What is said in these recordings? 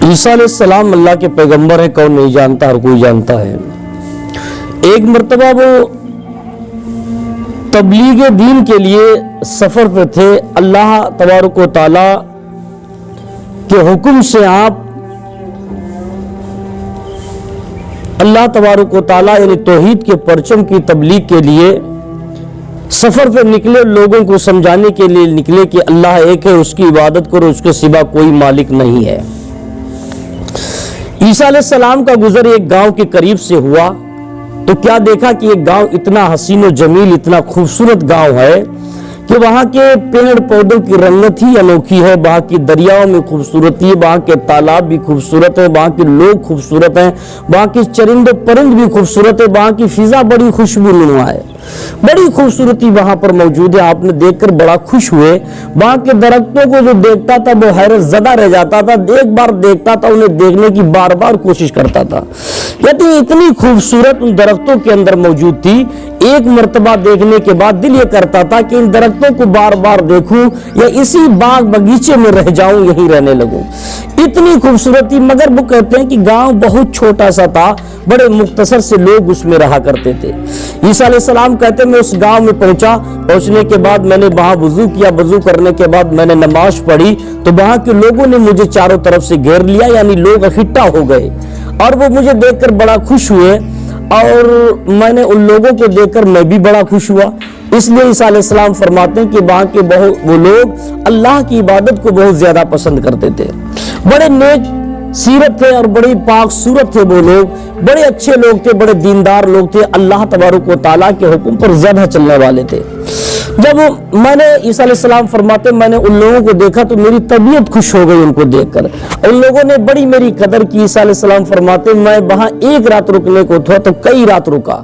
عیسیٰ علیہ السلام اللہ کے پیغمبر ہیں، کون نہیں جانتا، ہر کوئی جانتا ہے۔ ایک مرتبہ وہ تبلیغ دین کے لیے سفر پہ تھے۔ اللہ تبارک و تعالی کے حکم سے آپ اللہ تبارک و تعالی یعنی توحید کے پرچم کی تبلیغ کے لیے سفر پہ نکلے، لوگوں کو سمجھانے کے لیے نکلے کہ اللہ ایک ہے، اس کی عبادت کرو، اس کے سوا کوئی مالک نہیں ہے۔ عیسیٰ علیہ السلام کا گزر ایک گاؤں کے قریب سے ہوا تو کیا دیکھا کہ ایک گاؤں اتنا حسین و جمیل، اتنا خوبصورت گاؤں ہے کہ وہاں کے پیڑ پودوں کی رنگت ہی انوکھی ہے، وہاں کی دریاؤں میں خوبصورتی ہے، وہاں کے تالاب بھی خوبصورت ہیں، وہاں کے لوگ خوبصورت ہیں، وہاں کے چرند و پرند بھی خوبصورت ہے، وہاں کی فضا بڑی خوشبو نما ہے، بڑی خوبصورتی وہاں پر موجود ہے۔ آپ نے دیکھ کر بڑا خوش ہوئے۔ وہاں کے درختوں کو جو دیکھتا تھا وہ حیرت زدہ رہ جاتا تھا، ایک بار دیکھتا تھا انہیں دیکھنے کی بار بار کوشش کرتا تھا۔ کہتے ہیں اتنی خوبصورت ان درختوں کے اندر موجود تھی، ایک مرتبہ دیکھنے کے بعد دل یہ کرتا تھا کہ ان درختوں کو بار بار دیکھوں یا اسی باغ بگیچے میں رہ جاؤں، یہیں رہنے لگوں، اتنی خوبصورتی۔ مگر وہ کہتے ہیں کہ گاؤں بہت چھوٹا سا تھا، بڑے مختصر سے لوگ اس میں رہا کرتے تھے۔ عیسیٰ علیہ السلام کہتے ہیں میں اس گاؤں میں پہنچنے کے بعد میں نے وہاں وضو کیا، وضو کرنے کے بعد میں نے نماز پڑھی تو وہاں کے لوگوں نے مجھے چاروں طرف سے گھیر لیا، یعنی لوگ اکٹھا ہو گئے اور وہ مجھے دیکھ کر بڑا خوش ہوئے اور میں نے ان لوگوں کو دیکھ کر میں بھی بڑا خوش ہوا۔ اس لیے عیسیٰ علیہ السلام فرماتے ہیں کہ وہاں کے وہ لوگ اللہ کی عبادت کو بہت زیادہ پسند کرتے تھے، بڑے نیک سیرت تھے اور بڑی پاک صورت تھے وہ لوگ، بڑے اچھے لوگ تھے، بڑے دیندار لوگ تھے، اللہ تبارک و تعالیٰ کے حکم پر زیادہ چلنے والے تھے۔ جب میں نے عیسیٰ علیہ السلام فرماتے میں نے ان لوگوں کو دیکھا تو میری طبیعت خوش ہو گئی ان کو دیکھ کر، ان لوگوں نے بڑی میری قدر کی۔ عیسیٰ علیہ السلام فرماتے میں وہاں ایک رات رکنے کو تھا تو کئی رات رکا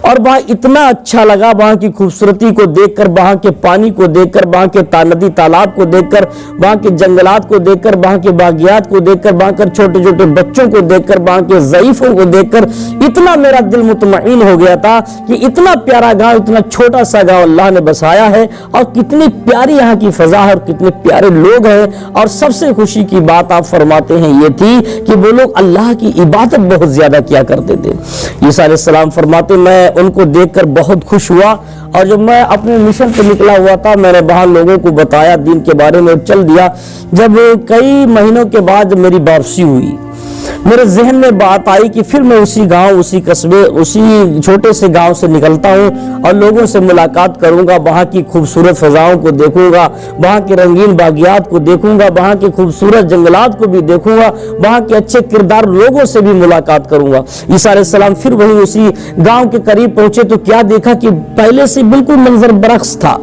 اور وہاں اتنا اچھا لگا، وہاں کی خوبصورتی کو دیکھ کر، وہاں کے پانی کو دیکھ کر، وہاں کے ندی تالاب کو دیکھ کر، وہاں کے جنگلات کو دیکھ کر، وہاں کے باغیات کو دیکھ کر، وہاں کے چھوٹے چھوٹے بچوں کو دیکھ کر، وہاں کے ضعیفوں کو دیکھ کر اتنا میرا دل مطمئن ہو گیا تھا کہ اتنا پیارا گاؤں، اتنا چھوٹا سا گاؤں اللہ نے بسایا ہے اور کتنی پیاری یہاں کی فضا ہے اور کتنے پیارے لوگ ہیں۔ اور سب سے خوشی کی بات آپ فرماتے ہیں یہ تھی کہ وہ لوگ اللہ کی عبادت بہت زیادہ کیا کرتے تھے۔ عیسیٰ علیہ السلام فرماتے میں ان کو دیکھ کر بہت خوش ہوا اور جب میں اپنے مشن پہ نکلا ہوا تھا میں نے وہاں لوگوں کو بتایا دین کے بارے میں، چل دیا۔ جب کئی مہینوں کے بعد میری واپسی ہوئی میرے ذہن میں بات آئی کہ پھر میں اسی گاؤں، اسی قصبے، اسی چھوٹے سے گاؤں سے نکلتا ہوں اور لوگوں سے ملاقات کروں گا، وہاں کی خوبصورت فضاؤں کو دیکھوں گا، وہاں کے رنگین باغیات کو دیکھوں گا، وہاں کے خوبصورت جنگلات کو بھی دیکھوں گا، وہاں کے اچھے کردار لوگوں سے بھی ملاقات کروں گا۔ عیسیٰ علیہ السلام پھر وہیں اسی گاؤں کے قریب پہنچے تو کیا دیکھا کہ پہلے سے بالکل منظر برعکس تھا،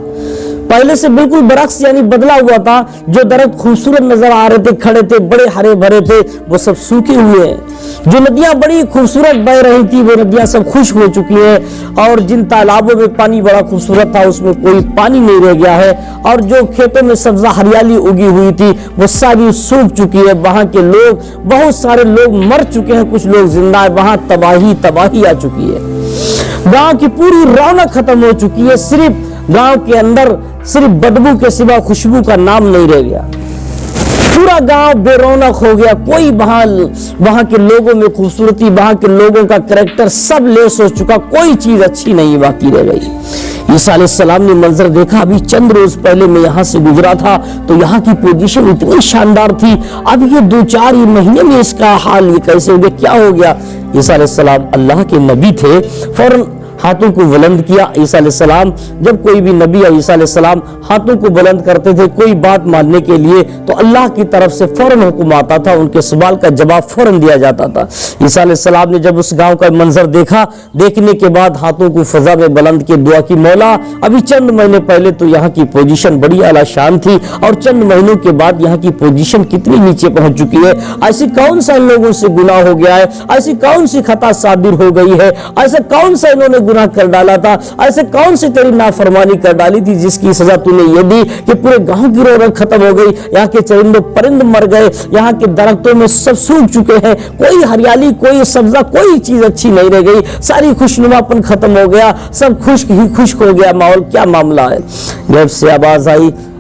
پہلے سے بالکل برعکس یعنی بدلا ہوا تھا۔ جو درخت خوبصورت نظر آ رہے تھے، کھڑے تھے، بڑے ہرے بھرے تھے، وہ سب سوکھے ہوئے ہیں۔ جو ندیاں بڑی خوبصورت بہ رہی تھی وہ ندیاں سب خشک ہو چکی ہیں اور جن تالابوں میں پانی بڑا خوبصورت تھا اس میں کوئی پانی نہیں رہ گیا ہے اور جو کھیتوں میں سبزہ ہریالی اگی ہوئی تھی وہ ساری سوکھ چکی ہے۔ وہاں کے لوگ، بہت سارے لوگ مر چکے ہیں، کچھ لوگ زندہ ہیں، وہاں تباہی آ چکی ہے، گاؤں کی پوری رونق ختم ہو چکی ہے، صرف گاؤں کے اندر صرف بدبو کے سوا خوشبو کا نام نہیں رہ گیا، پورا گاؤں بے رونق ہو گیا، کوئی وہاں کے لوگوں میں خوبصورتی، وہاں کے لوگوں کا کریکٹر سب لیس ہو چکا، کوئی چیز اچھی نہیں باقی رہ گئی۔ عیسیٰ علیہ السلام نے منظر دیکھا، ابھی چند روز پہلے میں یہاں سے گزرا تھا تو یہاں کی پوزیشن اتنی شاندار تھی، اب یہ 2-4 مہینے میں اس کا حال یہ کیسے ہو گیا، کیا ہو گیا؟ عیسیٰ علیہ السلام اللہ کے نبی تھے، فوراً ہاتھوں کو بلند کیا۔ عیسیٰ علیہ السلام جب کوئی بھی نبی یا عیسیٰ علیہ السلام ہاتھوں کو بلند کرتے تھے کوئی بات ماننے کے لیے تو اللہ کی طرف سے فوراً حکم آتا تھا، ان کے سوال کا جواب فوراً دیا جاتا تھا۔ عیسیٰ علیہ السلام نے جب اس گاؤں کا منظر دیکھا، دیکھنے کے بعد ہاتھوں کو فضا میں بلند کی دعا کی، مولا ابھی چند مہینے پہلے تو یہاں کی پوزیشن بڑی اعلیٰ شان تھی اور چند مہینوں کے بعد یہاں کی پوزیشن کتنی نیچے پہنچ چکی ہے، ایسی کون سا ان لوگوں سے گناہ ہو گیا ہے، ایسی کون سی خطا صادر ہو گئی ہے، ایسا کون سا انہوں نے گناہ کر ڈالا تھا، ایسے کون سی تیری نافرمانی کر ڈالی تھی جس کی سزا تو نے یہ دی کہ پورے گاؤں کی رونق ختم ہو گئی، یہاں کے چرند و پرند مر گئے، یہاں کے درختوں میں سب سوکھ چکے ہیں، کوئی ہریالی، کوئی سبزہ، کوئی چیز اچھی نہیں رہ گئی، ساری خوشنماپن ختم ہو گیا، سب خشک ہی خشک ہو گیا ماحول، کیا معاملہ ہے؟ جب سے آواز آئی